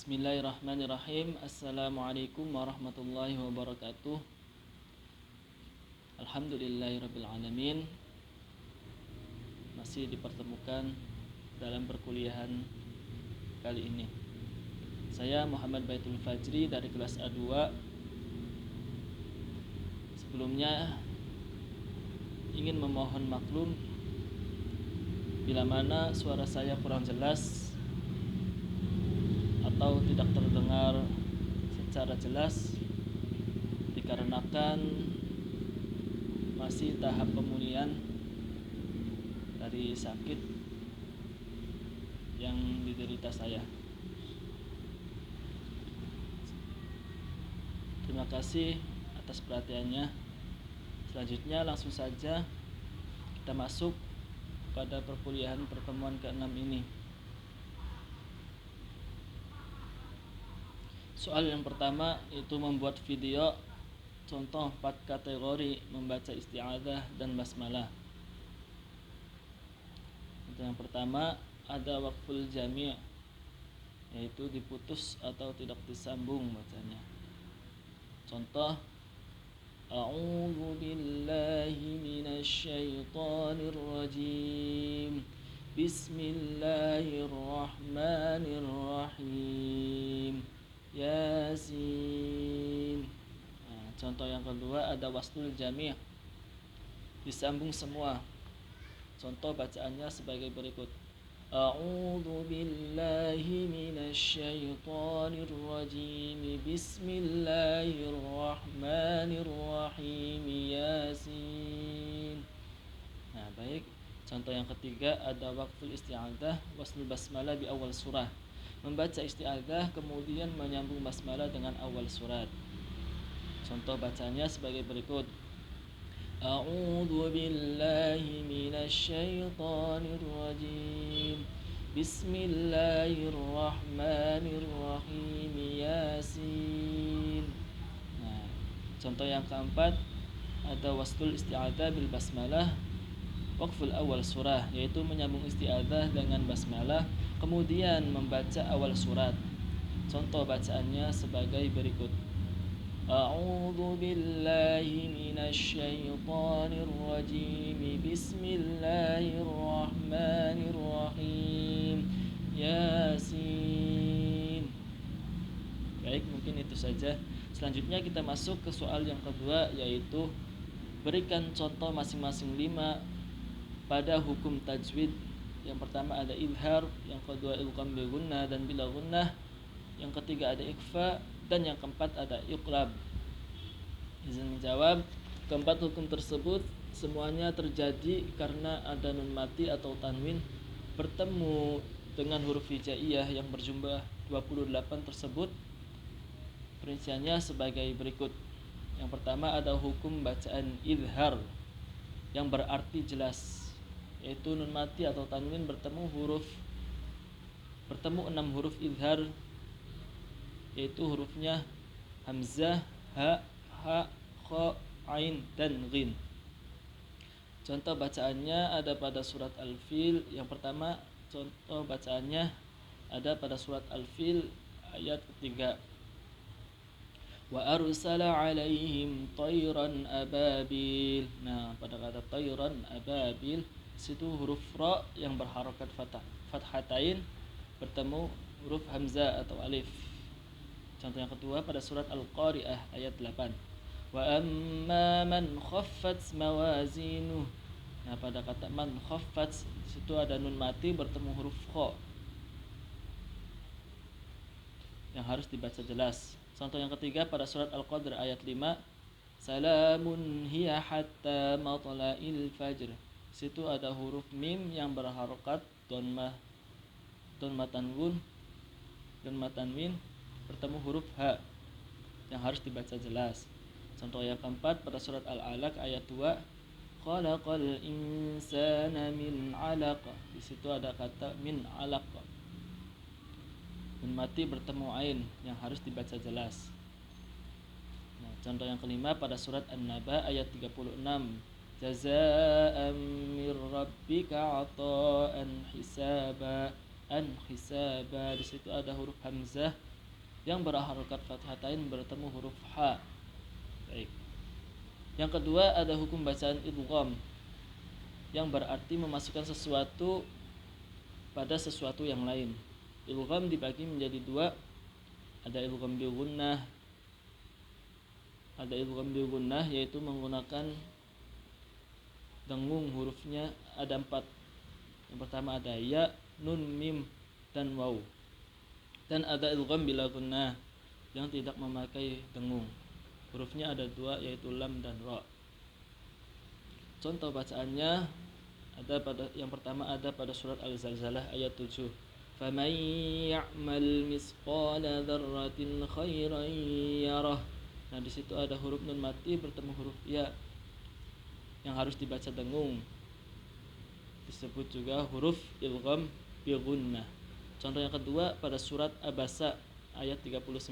Bismillahirrahmanirrahim. Assalamualaikum warahmatullahi wabarakatuh. Alhamdulillahirrabbilalamin. Masih dipertemukan dalam perkuliahan kali ini. Saya Muhammad Baitul Fajri dari kelas A2. Sebelumnya ingin memohon maklum bila mana suara saya kurang jelas atau tidak terdengar secara jelas dikarenakan masih tahap pemulihan dari sakit yang diderita saya. Terima kasih atas perhatiannya. Selanjutnya langsung saja kita masuk pada perkuliahan pertemuan ke-6 ini. Soal yang pertama itu membuat video contoh 4 kategori membaca isti'adzah dan basmalah. Yang pertama ada waqful jami', yaitu diputus atau tidak disambung bacanya. Contoh A'udzu billahi minasyaitonir rajim. Bismillahirrahmanirrahim. Yasin. Contoh yang kedua ada waslul jami', disambung semua. Contoh bacaannya sebagai berikut. A'udzu billahi minasyaitonir rajim. Bismillahirrahmanirrahim. Yasin. Baik. Contoh yang ketiga ada waqful isti'adzah waslul basmalah bi awal surah. Membaca isti'adzah kemudian menyambung basmalah dengan awal surat. Contoh bacanya sebagai berikut. A'udzu billahi minasyaitonir rajim. Bismillahirrahmanirrahim. Yasin. Contoh yang keempat ada waslul isti'adzah bil basmalah waqful awal surah, yaitu menyambung isti'adzah dengan basmalah kemudian membaca awal surat. Contoh bacaannya sebagai berikut. A'udzu billahi minasyaitonir rajim. Bismillahirrahmanirrahim. Yasin. Baik, mungkin itu saja. Selanjutnya kita masuk ke soal yang kedua, yaitu berikan contoh masing-masing 5 pada hukum tajwid. Yang pertama ada idhar, yang kedua ilqam bil gunnah dan bila gunnah, yang ketiga ada ikhfa, dan yang keempat ada iqlab. Izin menjawab, keempat hukum tersebut semuanya terjadi karena ada nun mati atau tanwin bertemu dengan huruf hijaiyah yang berjumlah 28 tersebut. Perinciannya sebagai berikut. Yang pertama ada hukum bacaan idhar yang berarti jelas, yaitu nun mati atau tanwin bertemu 6 huruf idhar, yaitu hurufnya hamzah, ha, kha, ain, dan ghin. Contoh bacaannya ada pada surat Al-Fil. Yang pertama contoh bacaannya ada pada surat Al-Fil ayat ketiga. Wa arsala alaihim tayran ababil. Pada kata tayran ababil, situ huruf ra yang berharokat fathatain bertemu huruf hamzah atau alif. Contoh yang kedua pada surat Al-Qari'ah ayat 8. Wa amma man khaffat mawazinuh. Pada kata man khaffat, situ ada nun mati bertemu huruf kha yang harus dibaca jelas. Contoh yang ketiga pada surat Al-Qadr ayat 5. Salamun hiya hatta matla'il fajr. Situ ada huruf mim yang berharokat donmah tanwin bertemu huruf ha yang harus dibaca jelas. Contoh yang keempat pada surat Al-Alaq ayat 2. Khalaqal insana min 'alaq. Di situ ada kata min 'alaq. Nun mati bertemu ain yang harus dibaca jelas. Contoh yang kelima pada surat An-Naba ayat 36. Jazaa'an mir rabbika 'ata'an hisaba. hisaba. Di situ ada huruf hamzah yang berharokat fathatain bertemu huruf ha. Baik. Yang kedua ada hukum bacaan idgham yang berarti memasukkan sesuatu pada sesuatu yang lain. Idgham dibagi menjadi dua. Ada idgham bil gunnah. Ada idgham bil gunnah yaitu menggunakan dengung hurufnya ada 4. Yang pertama ada ya, nun, mim, dan waw. Dan ada idgham bila gunnah yang tidak memakai dengung. Hurufnya ada 2 yaitu lam dan ra. Contoh bacaannya ada pada yang pertama ada pada surat Al-Zalzalah ayat 7. Faman ya'mal misqala dzarratin khairan yarah. Nah, di situ ada huruf nun mati bertemu huruf ya yang harus dibaca dengung. Disebut juga huruf idgham bi gunnah. Contoh yang kedua pada surat Abasa ayat 39.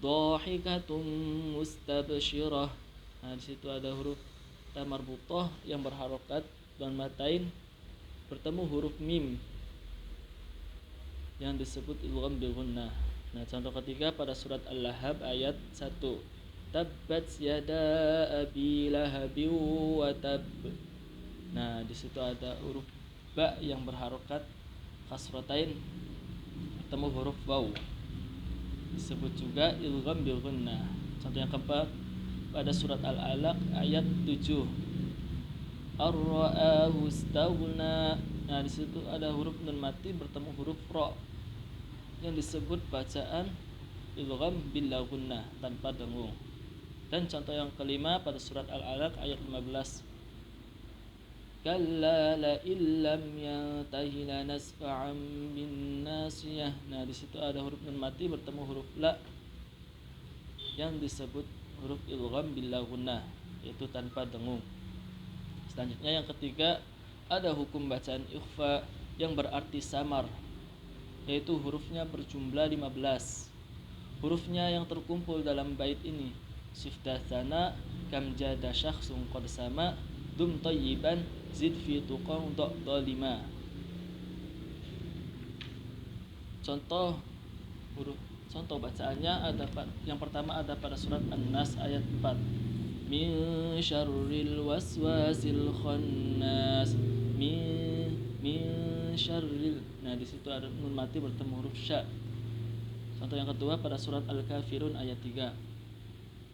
Dhahikatum mustabsyirah. Nah, di situ ada huruf ta marbutah yang berharokat dan matain bertemu huruf mim yang disebut idgham bi gunnah. Nah, contoh ketiga pada surat Al-Lahab ayat 1. Tabbat yada abi lahabin wa tab. Nah, di situ ada huruf ba yang berharokat kasratain bertemu huruf waw. Disebut juga idgham bil gunnah. Contoh yang keempat pada surat Al-Alaq ayat 7. Ar-ra'ahu istaghna. Nah, di situ ada huruf nun mati bertemu huruf ra yang disebut bacaan idgham bil gunnah tanpa dengung. Dan contoh yang kelima pada surat Al-Alaq ayat 15. Kalla la illam yantahi lanasfa'an bin nasiyah. Nah, di situ ada huruf nun mati bertemu huruf la yang disebut huruf idgham bil gunnah yaitu tanpa dengung. Selanjutnya yang ketiga ada hukum bacaan ikhfa yang berarti samar yaitu hurufnya berjumlah 15. Hurufnya yang terkumpul dalam bait ini sifdatsana kam jada syakhsun qad sama dum tayyiban zid fi tuqan dhalima. Contoh bacaannya ada yang pertama ada pada surat An-Nas ayat 4. Min syarril waswasil khannas. Min syarril. Nah, di situ ada nun mati bertemu huruf sya. Contoh yang kedua pada surat Al-Kafirun ayat 3.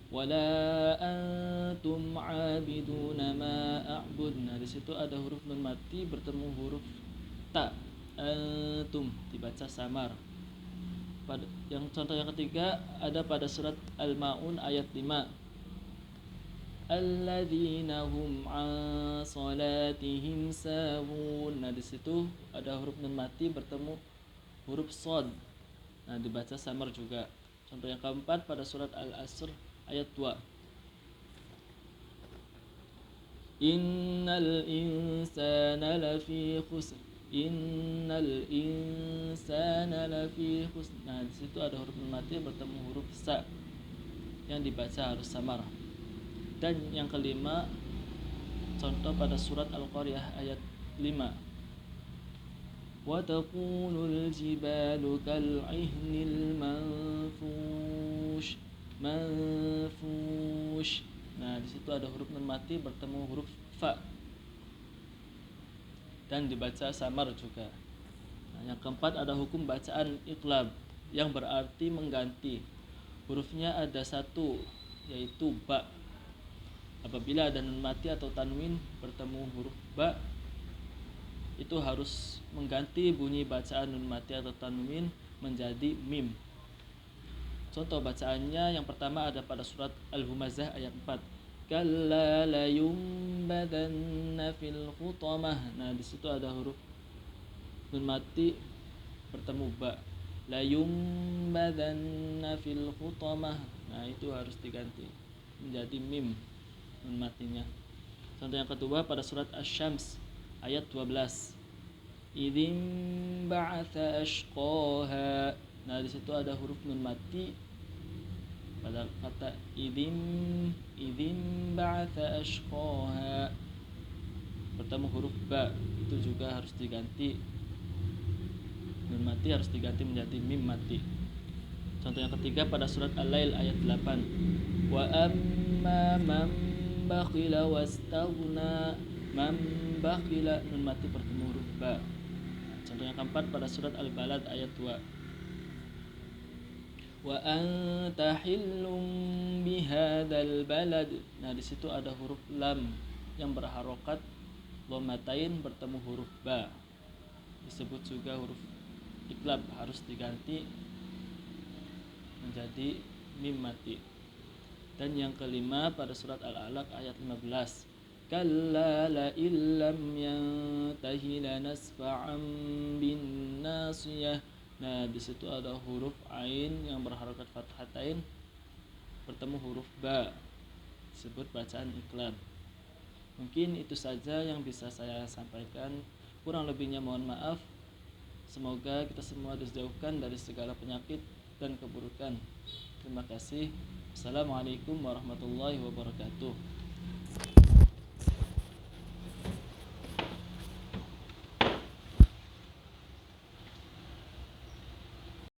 Wala antum abiduna ma a'bud. Nah, di situ ada huruf nun mati bertemu huruf ta. Antum dibaca samar. Contoh yang ketiga ada pada surat Al-Maun ayat 5. Alladzina hum an salatihim sahun. Nah, di situ ada huruf nun mati bertemu huruf shad. Nah, dibaca samar juga. Contoh yang keempat pada surat Al-Asr ayat 2. Innal insana lafi khusr. Innal insana lafi khusr. Nah, di situ ada huruf nun mati bertemu huruf sa yang dibaca harus samar. Dan yang kelima contoh pada surat Al-Qaryah ayat 5. Wa taqulul jibalu kal'ihnil manfush. Nah, di situ ada huruf nun mati bertemu huruf fa dan dibaca samar juga. Nah, yang keempat ada hukum bacaan iqlab yang berarti mengganti. Hurufnya ada 1 yaitu ba. Apabila ada nun mati atau tanwin bertemu huruf ba, itu harus mengganti bunyi bacaan nun mati atau tanwin menjadi mim. Contoh bacaannya yang pertama ada pada surat Al-Humazah ayat 4. Kalla la yumbadanna fil hutamah. Nah, di situ ada huruf nun mati bertemu ba. La yumbadanna fil hutamah. Nah, itu harus diganti menjadi mim nun matinya. Contoh yang kedua pada surat Asy-Syams ayat 12. Idzin ba'atsa ashqaha. Nah, di situ ada huruf nun mati pada kata idzin ba'atsa ashqaha bertemu huruf ba, itu juga harus diganti nun mati harus diganti menjadi mim mati. Contoh yang ketiga pada surat Al-Lail ayat 8. Wa amma man bakhila wastaghna. Man bakhila nun mati bertemu huruf ba. Contoh yang keempat pada surat Al-Balad ayat 2. Wa anta hillum bihadzal balad. Nah, di situ ada huruf lam yang berharokat dhammatain bertemu huruf ba. Disebut juga huruf iklab, harus diganti menjadi mim mati. Dan yang kelima pada surat Al-Alaq ayat 15. Kalla la illam yantahi lanasfa'an bin nasiyah. Nah, di situ ada huruf ain yang berharokat fathatain bertemu huruf ba. Disebut bacaan iklab. Mungkin itu saja yang bisa saya sampaikan. Kurang lebihnya mohon maaf. Semoga kita semua dijauhkan dari segala penyakit dan keburukan. Terima kasih. Assalamualaikum warahmatullahi wabarakatuh.